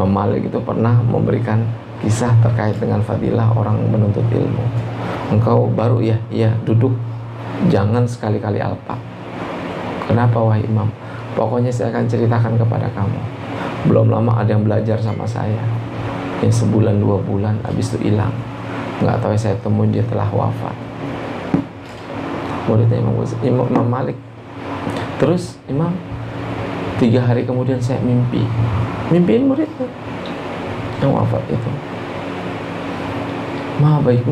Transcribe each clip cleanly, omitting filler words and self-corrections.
Imam Malik itu pernah memberikan kisah terkait dengan fadilah orang menuntut ilmu. Engkau baru ya, iya duduk, jangan sekali-kali alpa. Kenapa wahai imam? Pokoknya saya akan ceritakan kepada kamu. Belum lama ada yang belajar sama saya, yang sebulan 2 bulan, habis itu hilang. Nggak tahu saya temuin dia telah wafat. Muridnya Imam Malik. Terus imam 3 hari kemudian saya mimpiin muridnya yang wafat itu. Ma baik,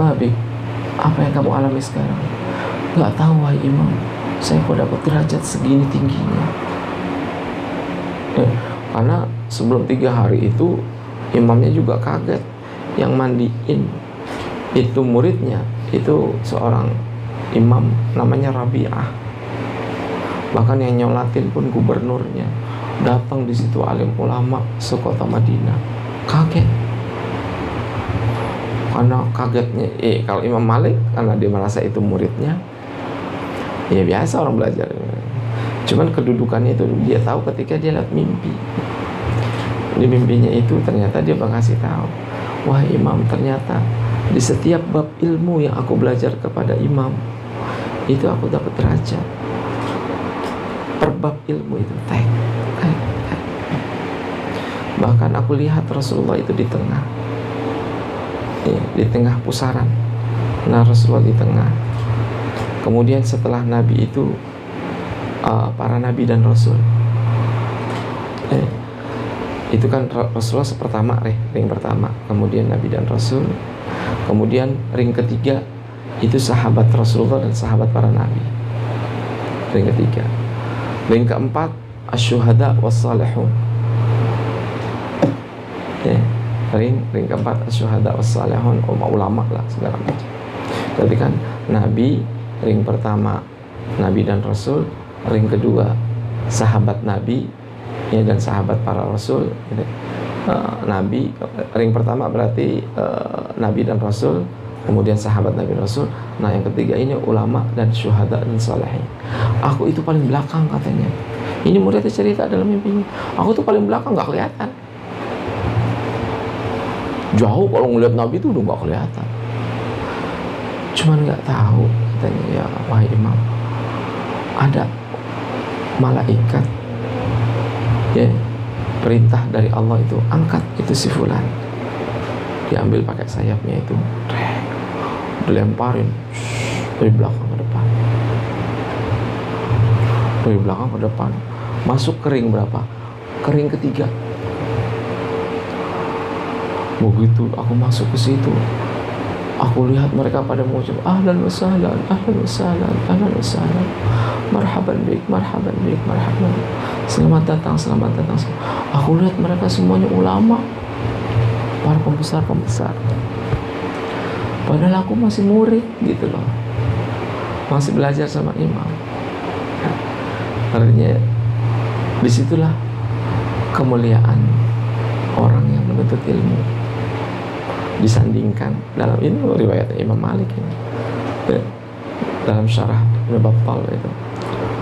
apa yang kamu alami sekarang? Nggak tahu wahai imam, saya kok dapat derajat segini tingginya. Karena sebelum 3 hari itu imamnya juga kaget. Yang mandiin itu muridnya, itu seorang imam namanya Rabi'ah. Bahkan yang nyolatin pun gubernurnya. Datang di situ alim ulama sekota Madinah. Kaget. Karena kagetnya, kalau Imam Malik karena dia merasa itu muridnya, ya biasa orang belajar. Cuman kedudukannya itu dia tahu ketika dia lihat mimpi. Di mimpinya itu ternyata dia mengasih tahu, wah imam, ternyata di setiap bab ilmu yang aku belajar kepada imam itu aku dapat derajat. Per bab ilmu itu tek. Bahkan aku lihat Rasulullah itu di tengah, di tengah pusaran. Nah Rasulullah di tengah. Kemudian setelah Nabi itu para Nabi dan Rasul. Itu kan Rasulullah pertama, ring pertama. Kemudian Nabi dan Rasul. Kemudian ring ketiga itu sahabat Rasulullah dan sahabat para Nabi. Ring ketiga. Ring keempat asyuhada wassalihun. Ring keempat asyuhada wassalihun, ulama lah segala macam. Jadi kan Nabi ring pertama Nabi dan Rasul, ring kedua sahabat Nabi ya dan sahabat para Rasul. Nabi ring pertama berarti Nabi dan Rasul, kemudian sahabat Nabi dan Rasul. Nah yang ketiga ini ulama dan syuhada dan salihin. Aku itu paling belakang katanya. Ini muridnya cerita dalam mimpinya. Aku tuh paling belakang, nggak kelihatan. Jauh kalau ngeliat Nabi itu udah nggak kelihatan. Cuman nggak tahu katanya, ya wahai imam, ada malaikat ya perintah dari Allah itu angkat itu si fulan, diambil pakai sayapnya itu, dilemparin dari belakang ke depan, dari belakang ke depan, masuk ke ring berapa? Ke ring ketiga. Begitu aku masuk ke situ, aku lihat mereka pada mengucap ahlan wa sahlan, ahlan wa sahlan, ahlan wa sahlan, marhaban bik, marhaban bik, marhaban, selamat datang, selamat datang. Aku lihat mereka semuanya ulama, para pembesar-pembesar. Padahal aku masih murid gitu loh, masih belajar sama imam. Artinya disitulah kemuliaan orang yang menuntut ilmu. Disandingkan dalam ini riwayat Imam Malik ini, dalam syarah Ibnu Battal itu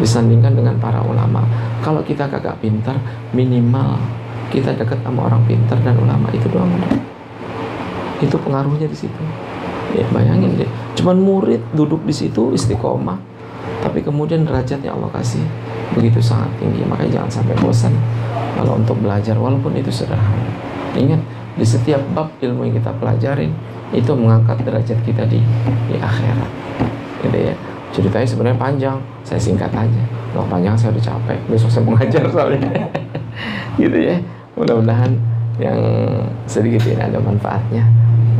disandingkan dengan para ulama. Kalau kita kagak pintar, minimal kita dekat sama orang pintar dan ulama, itu doang. Itu pengaruhnya di situ. Ya bayangin deh, cuman murid duduk di situ istiqomah, tapi kemudian derajatnya Allah kasih begitu sangat tinggi. Makanya jangan sampai bosan kalau untuk belajar, walaupun itu sederhana. Ingat, di setiap bab ilmu yang kita pelajarin itu mengangkat derajat kita di akhirat. Gitu ya. Ceritanya sebenarnya panjang, saya singkat aja. Kalau panjang saya udah capek, besok saya mengajar soalnya. Gitu ya. Mudah-mudahan yang sedikit ini ada manfaatnya.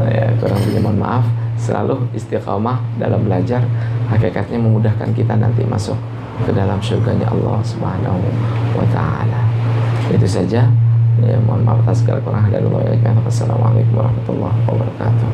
Ya, kurang lebihnya mohon maaf. Selalu istiqamah dalam belajar, hakikatnya memudahkan kita nanti masuk ke dalam surganya Allah Subhanahu wa Ta'ala. Itu saja. Ya, mohon maaf atas segala kurang dan Assalamualaikum warahmatullahi wabarakatuh.